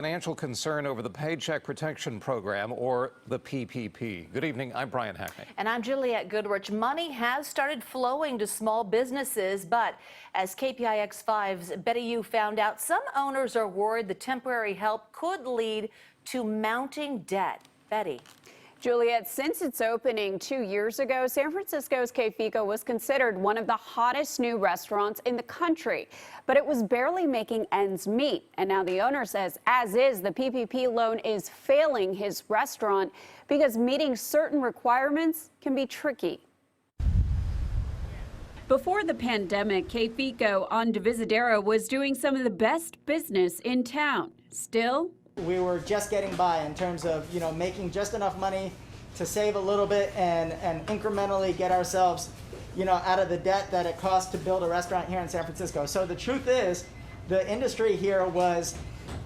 Financial concern over the Paycheck Protection Program, or the PPP. Good evening, I'm Brian Hackney. And I'm Juliette Goodrich. Money has started flowing to small businesses, but as KPIX5's Betty Yu found out, some owners are worried the temporary help could lead to mounting debt. Betty. Juliette, since its opening 2 years ago, San Francisco's Fico was considered one of the hottest new restaurants in the country, but it was barely making ends meet. And now the owner says, as is, the PPP loan is failing his restaurant because meeting certain requirements can be tricky. Before the pandemic, Fico on Divisadero was doing some of the best business in town. Still, we were just getting by in terms of, making just enough money to save a little bit and incrementally get ourselves, out of the debt that it costs to build a restaurant here in San Francisco. So the truth is, the industry here was,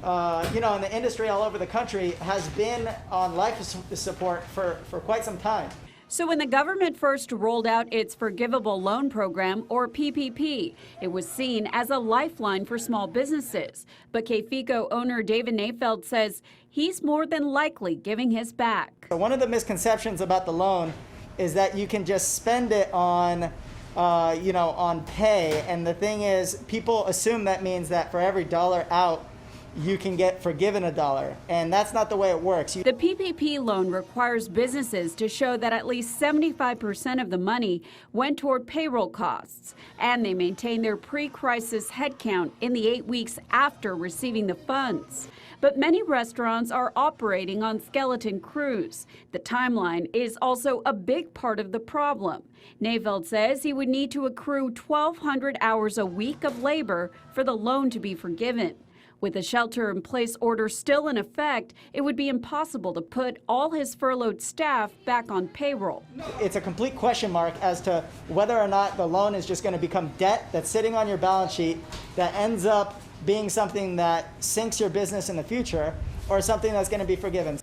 and the industry all over the country has been on life support for quite some time. So when the government first rolled out its Forgivable Loan Program, or PPP, it was seen as a lifeline for small businesses. But Fico owner David Nafeld says he's more than likely giving his back. One of the misconceptions about the loan is that you can just spend it on, on pay. And the thing is, people assume that means that for every dollar out, you can get forgiven $1, and that's not the way it works. The PPP loan requires businesses to show that at least 75% of the money went toward payroll costs, and they maintain their pre-crisis headcount in the 8 weeks after receiving the funds. But many restaurants are operating on skeleton crews. The timeline is also a big part of the problem. Nafeld says he would need to accrue 1,200 hours a week of labor for the loan to be forgiven. With a shelter-in-place order still in effect, it would be impossible to put all his furloughed staff back on payroll. It's a complete question mark as to whether or not the loan is just going to become debt that's sitting on your balance sheet that ends up being something that sinks your business in the future, or something that's going to be forgiven.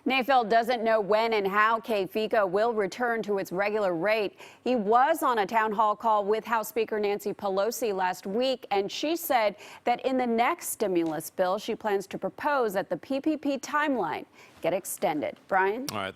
Nafeld doesn't know when and how Fico will return to its regular rate. He was on a town hall call with House Speaker Nancy Pelosi last week, and she said that in the next stimulus bill, she plans to propose that the PPP timeline get extended. Brian? All right.